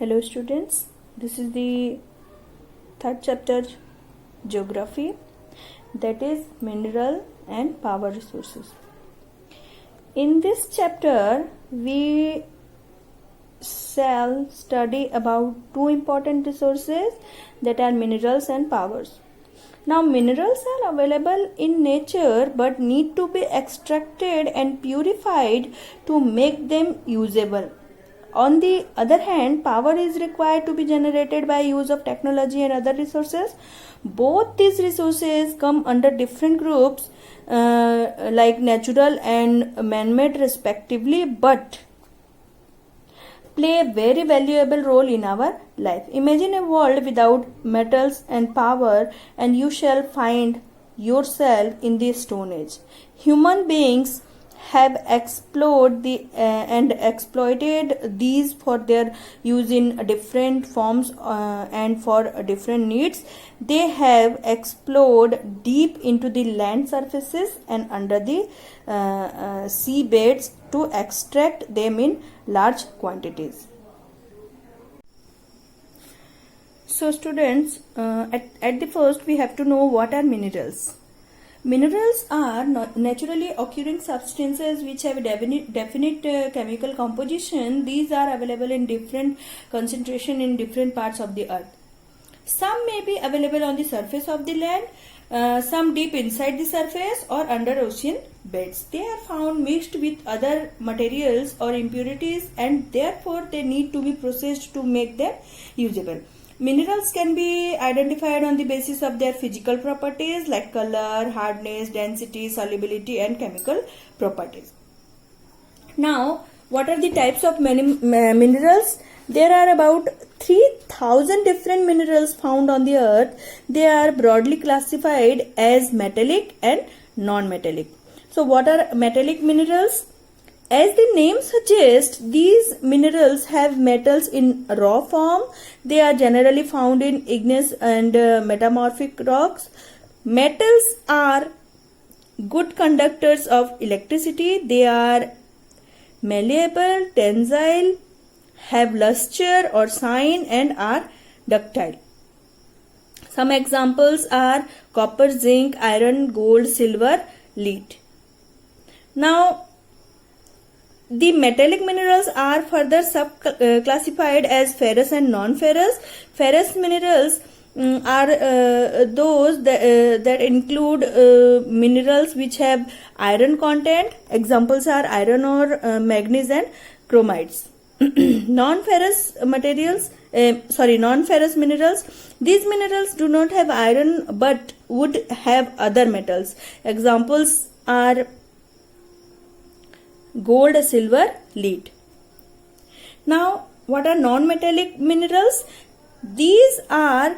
Hello students, this is the third chapter geography, that is mineral and power resources. In this chapter we shall study about two important resources, that are minerals and powers. Now minerals are available in nature but need to be extracted and purified to make them usable. On the other hand, power is required to be generated by use of technology and other resources. Both these resources come under different groups like natural and man-made respectively, but play a very valuable role in our life. Imagine a world without metals and power, and you shall find yourself in the Stone Age. Human beings have explored and exploited these for their use in different forms and for different needs. They have explored deep into the land surfaces and under the sea beds to extract them in large quantities. So students, at the first we have to know what are minerals. Minerals are naturally occurring substances which have a definite chemical composition. These are available in different concentration in different parts of the earth. Some may be available on the surface of the land, some deep inside the surface or under ocean beds. They are found mixed with other materials or impurities, and therefore they need to be processed to make them usable. Minerals can be identified on the basis of their physical properties like color, hardness, density, solubility and chemical properties. Now, what are the types of minerals? There are about 3000 different minerals found on the earth. They are broadly classified as metallic and non-metallic. So, what are metallic minerals? As the name suggests, these minerals have metals in raw form. They are generally found in igneous and metamorphic rocks. Metals are good conductors of electricity. They are malleable, tensile, have luster or shine, and are ductile. Some examples are copper, zinc, iron, gold, silver, lead. Now, the metallic minerals are further classified as ferrous and non-ferrous. Ferrous minerals are those that include minerals which have iron content. Examples are iron ore, manganese and chromides. Non-ferrous minerals. These minerals do not have iron but would have other metals. Examples are gold, silver, lead. Now, what are non-metallic minerals? These are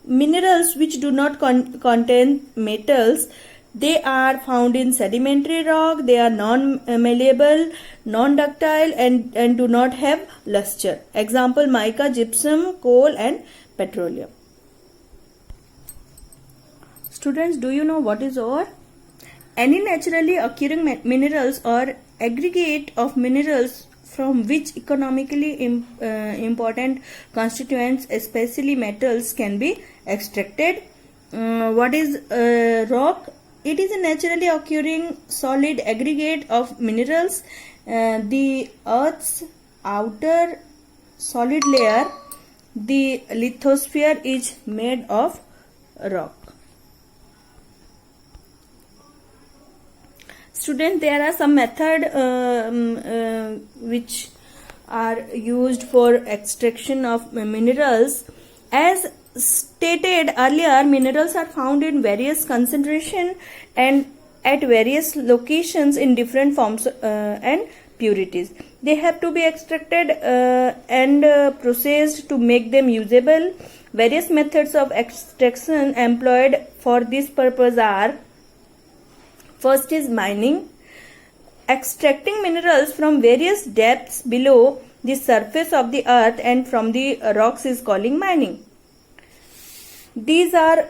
minerals which do not contain metals. They are found in sedimentary rock. They are non-malleable, non-ductile and do not have luster. Example, mica, gypsum, coal and petroleum. Students, do you know what is ore? Any naturally occurring minerals or aggregate of minerals from which economically important constituents, especially metals, can be extracted. What is rock? It is a naturally occurring solid aggregate of minerals. The Earth's outer solid layer, the lithosphere, is made of rock. Students, there are some methods which are used for extraction of minerals. As stated earlier, minerals are found in various concentration and at various locations in different forms and purities. They have to be extracted and processed to make them usable. Various methods of extraction employed for this purpose are: first is mining. Extracting minerals from various depths below the surface of the earth and from the rocks is called mining. These are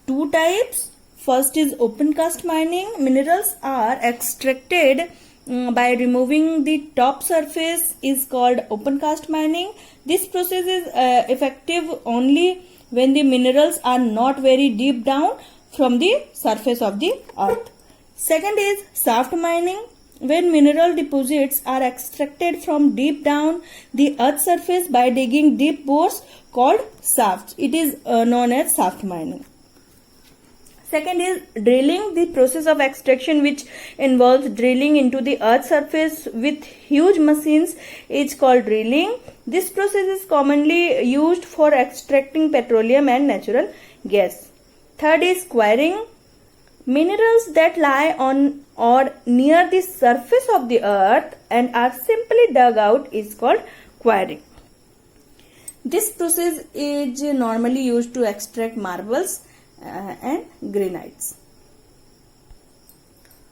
two types. First is open cast mining. Minerals are extracted by removing the top surface is called open cast mining. This process is effective only when the minerals are not very deep down from the surface of the earth. Second is shaft mining. When mineral deposits are extracted from deep down the earth's surface by digging deep bores called shafts, it is known as shaft mining. Second is drilling. The process of extraction, which involves drilling into the earth's surface with huge machines, is called drilling. This process is commonly used for extracting petroleum and natural gas. Third is quarrying. Minerals that lie on or near the surface of the earth and are simply dug out is called quarrying. This process is normally used to extract marbles and granites.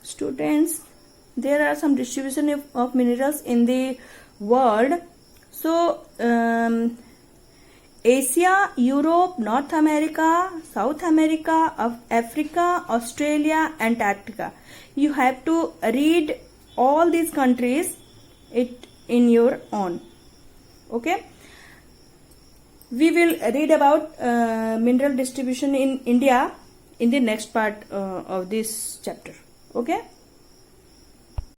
Students, there are some distribution of minerals in the world. So Asia, Europe, North America, South America, Africa, Australia, Antarctica. You have to read all these countries in your own. Okay. We will read about mineral distribution in India in the next part of this chapter. Okay.